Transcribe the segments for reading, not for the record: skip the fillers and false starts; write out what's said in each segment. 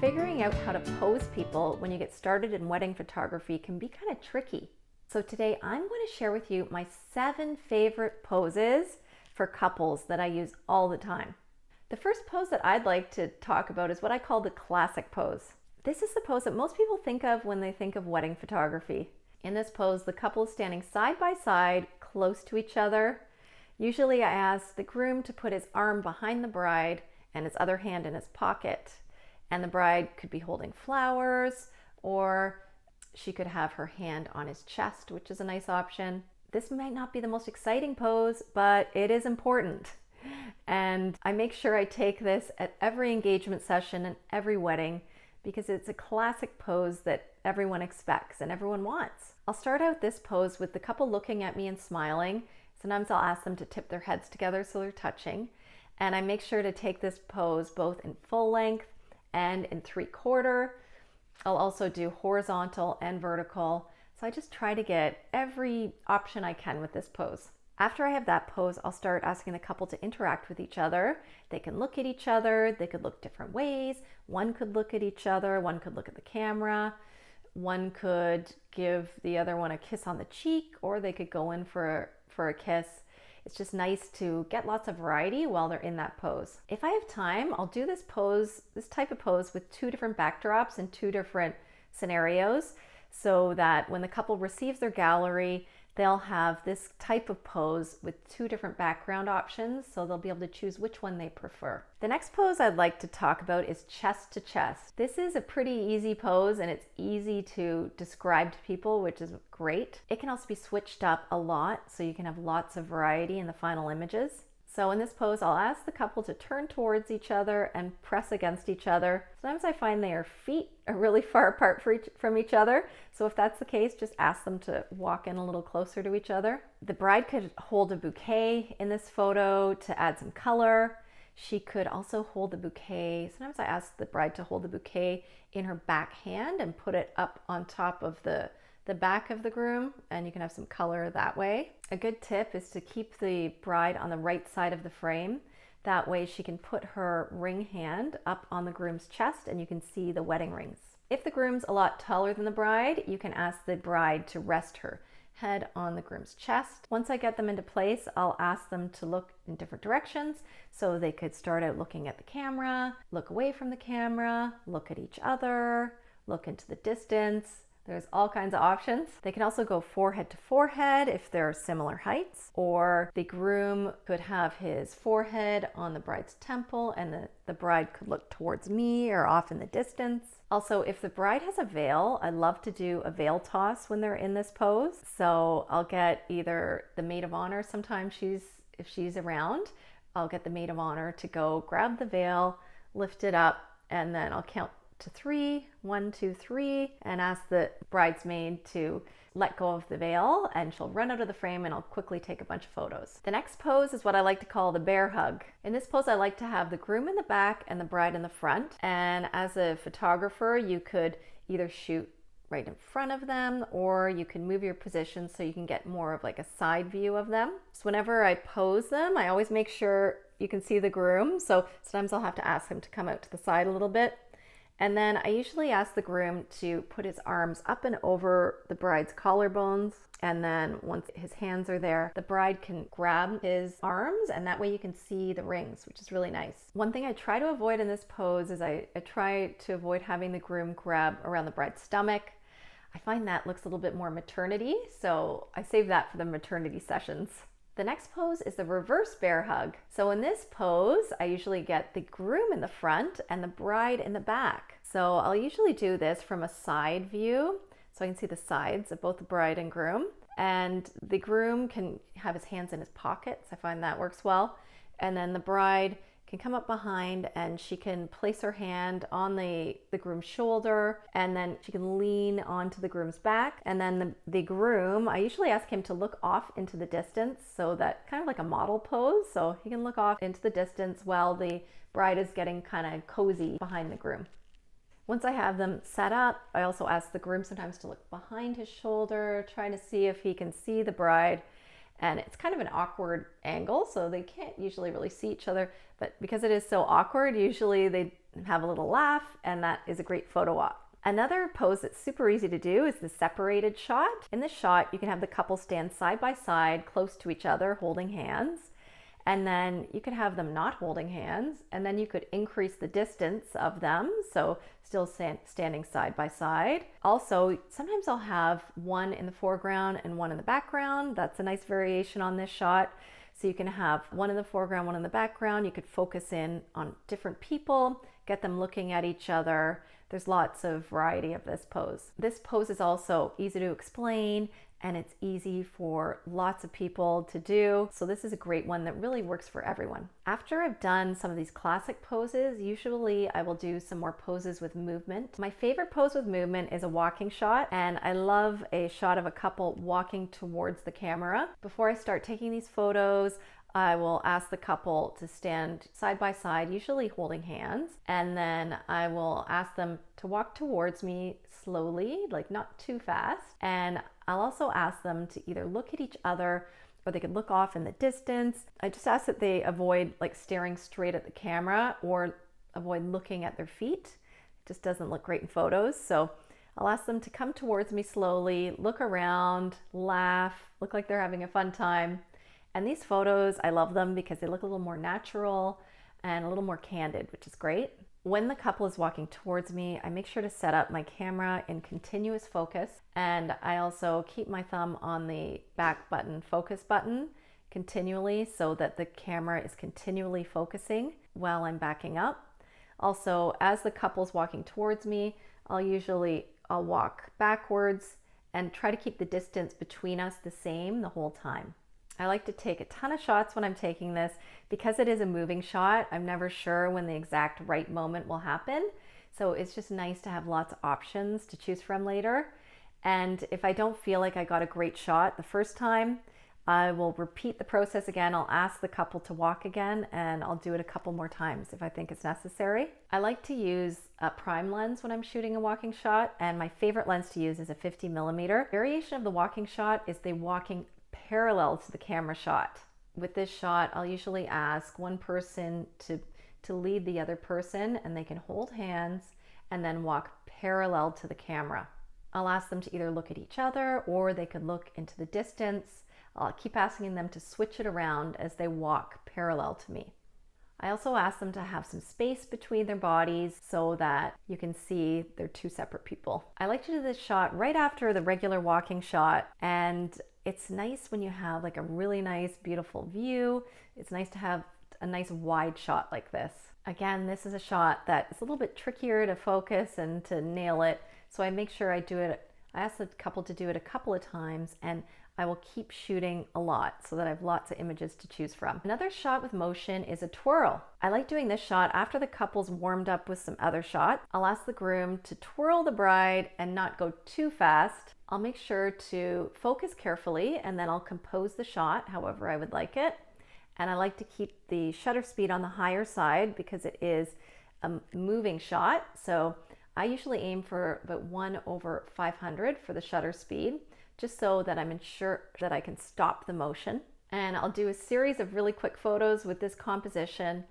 Figuring out how to pose people when you get started in wedding photography can be kind of tricky. So today I'm going to share with you my 7 favorite poses for couples that I use all the time. The first pose that I'd like to talk about is what I call the classic pose. This is the pose that most people think of when they think of wedding photography. In this pose, the couple is standing side by side, close to each other. Usually I ask the groom to put his arm behind the bride and his other hand in his pocket. And the bride could be holding flowers, or she could have her hand on his chest, which is a nice option. This might not be the most exciting pose, but it is important. And I make sure I take this at every engagement session and every wedding because it's a classic pose that everyone expects and everyone wants. I'll start out this pose with the couple looking at me and smiling. Sometimes I'll ask them to tip their heads together so they're touching. And I make sure to take this pose both in full length and in 3/4. I'll also do horizontal and vertical. So I just try to get every option I can with this pose. After I have that pose, I'll start asking the couple to interact with each other. They can look at each other. They could look different ways. One could look at each other. One could look at the camera. One could give the other one a kiss on the cheek, or they could go in for a kiss. It's just nice to get lots of variety while they're in that pose. If I have time, I'll do this type of pose with 2 different backdrops and 2 different scenarios so that when the couple receives their gallery, they'll have this type of pose with 2 different background options, so they'll be able to choose which one they prefer. The next pose I'd like to talk about is chest to chest. This is a pretty easy pose and it's easy to describe to people, which is great. It can also be switched up a lot, so you can have lots of variety in the final images. So in this pose, I'll ask the couple to turn towards each other and press against each other. Sometimes I find their feet are really far apart from each other. So if that's the case, just ask them to walk in a little closer to each other. The bride could hold a bouquet in this photo to add some color. She could also hold the bouquet. Sometimes I ask the bride to hold the bouquet in her back hand and put it up on top of the back of the groom, and you can have some color that way. A good tip is to keep the bride on the right side of the frame. That way she can put her ring hand up on the groom's chest and you can see the wedding rings. If the groom's a lot taller than the bride, you can ask the bride to rest her head on the groom's chest. Once I get them into place, I'll ask them to look in different directions. So they could start out looking at the camera, look away from the camera, look at each other, look into the distance. There's all kinds of options. They can also go forehead to forehead if they're similar heights, or the groom could have his forehead on the bride's temple and the bride could look towards me or off in the distance. Also, if the bride has a veil, I love to do a veil toss when they're in this pose. So I'll get either the maid of honor, sometimes if she's around, I'll get the maid of honor to go grab the veil, lift it up, and then I'll count to 3, 1, 2, 3, and ask the bridesmaid to let go of the veil, and she'll run out of the frame and I'll quickly take a bunch of photos. The next pose is what I like to call the bear hug. In this pose, I like to have the groom in the back and the bride in the front. And as a photographer, you could either shoot right in front of them, or you can move your position so you can get more of like a side view of them. So whenever I pose them, I always make sure you can see the groom. So sometimes I'll have to ask him to come out to the side a little bit. And then I usually ask the groom to put his arms up and over the bride's collarbones. And then once his hands are there, the bride can grab his arms, and that way you can see the rings, which is really nice. One thing I try to avoid in this pose is I try to avoid having the groom grab around the bride's stomach. I find that looks a little bit more maternity, so I save that for the maternity sessions. The next pose is the reverse bear hug. So in this pose, I usually get the groom in the front and the bride in the back. So I'll usually do this from a side view, so I can see the sides of both the bride and groom. And the groom can have his hands in his pockets. I find that works well. And then the bride can come up behind and she can place her hand on the groom's shoulder, and then she can lean onto the groom's back. And then the groom, I usually ask him to look off into the distance, so that kind of like a model pose. So he can look off into the distance while the bride is getting kind of cozy behind the groom. Once I have them set up, I also ask the groom sometimes to look behind his shoulder, trying to see if he can see the bride. And it's kind of an awkward angle, so they can't usually really see each other. But because it is so awkward, usually they have a little laugh, and that is a great photo op. Another pose that's super easy to do is the separated shot. In this shot, you can have the couple stand side by side, close to each other, holding hands. And then you could have them not holding hands, and then you could increase the distance of them, so still standing side by side. Also, sometimes I'll have one in the foreground and one in the background. That's a nice variation on this shot. So you can have one in the foreground, one in the background. You could focus in on different people, get them looking at each other. There's lots of variety of this pose. This pose is also easy to explain, and it's easy for lots of people to do. So this is a great one that really works for everyone. After I've done some of these classic poses, usually I will do some more poses with movement. My favorite pose with movement is a walking shot, and I love a shot of a couple walking towards the camera. Before I start taking these photos, I will ask the couple to stand side by side, usually holding hands, and then I will ask them to walk towards me slowly, like not too fast, and I'll also ask them to either look at each other or they could look off in the distance. I just ask that they avoid like staring straight at the camera or avoid looking at their feet. It just doesn't look great in photos. So I'll ask them to come towards me slowly, look around, laugh, look like they're having a fun time. And these photos, I love them because they look a little more natural and a little more candid, which is great. When the couple is walking towards me, I make sure to set up my camera in continuous focus, and I also keep my thumb on the back button, focus button, continually so that the camera is continually focusing while I'm backing up. Also, as the couple's walking towards me, I'll walk backwards and try to keep the distance between us the same the whole time. I like to take a ton of shots when I'm taking this. Because it is a moving shot, I'm never sure when the exact right moment will happen. So it's just nice to have lots of options to choose from later. And if I don't feel like I got a great shot the first time, I will repeat the process again. I'll ask the couple to walk again, and I'll do it a couple more times if I think it's necessary. I like to use a prime lens when I'm shooting a walking shot, and my favorite lens to use is a 50mm. Variation of the walking shot is the walking parallel to the camera shot. With this shot, I'll usually ask one person to lead the other person, and they can hold hands and then walk parallel to the camera. I'll ask them to either look at each other or they could look into the distance. I'll keep asking them to switch it around as they walk parallel to me. I also ask them to have some space between their bodies so that you can see they're two separate people. I like to do this shot right after the regular walking shot, and it's nice when you have like a really nice, beautiful view. It's nice to have a nice wide shot like this. Again, this is a shot that is a little bit trickier to focus and to nail it. So I make sure I do it. I ask the couple to do it a couple of times, and I will keep shooting a lot so that I have lots of images to choose from. Another shot with motion is a twirl. I like doing this shot after the couple's warmed up with some other shots. I'll ask the groom to twirl the bride and not go too fast. I'll make sure to focus carefully, and then I'll compose the shot however I would like it. And I like to keep the shutter speed on the higher side because it is a moving shot. So I usually aim for about 1/500 for the shutter speed, just so that I'm sure that I can stop the motion. And I'll do a series of really quick photos with this composition.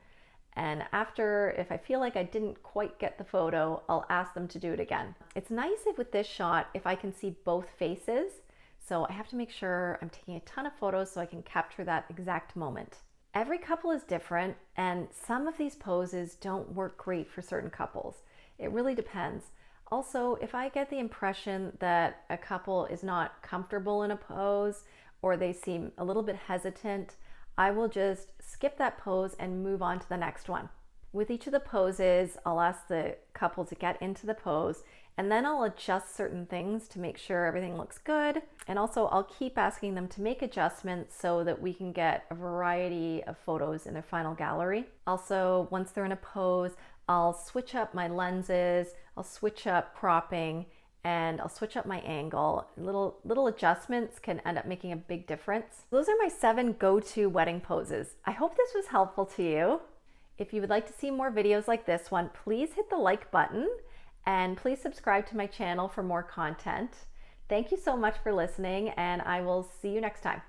And after, if I feel like I didn't quite get the photo, I'll ask them to do it again. It's nice if with this shot, if I can see both faces. So I have to make sure I'm taking a ton of photos so I can capture that exact moment. Every couple is different, and some of these poses don't work great for certain couples. It really depends. Also, if I get the impression that a couple is not comfortable in a pose or they seem a little bit hesitant, I will just skip that pose and move on to the next one. With each of the poses, I'll ask the couple to get into the pose, and then I'll adjust certain things to make sure everything looks good. And also I'll keep asking them to make adjustments so that we can get a variety of photos in their final gallery. Also, once they're in a pose, I'll switch up my lenses, I'll switch up cropping, and I'll switch up my angle. Little adjustments can end up making a big difference. Those are my 7 go-to wedding poses. I hope this was helpful to you. If you would like to see more videos like this one, please hit the like button and please subscribe to my channel for more content. Thank you so much for listening, and I will see you next time.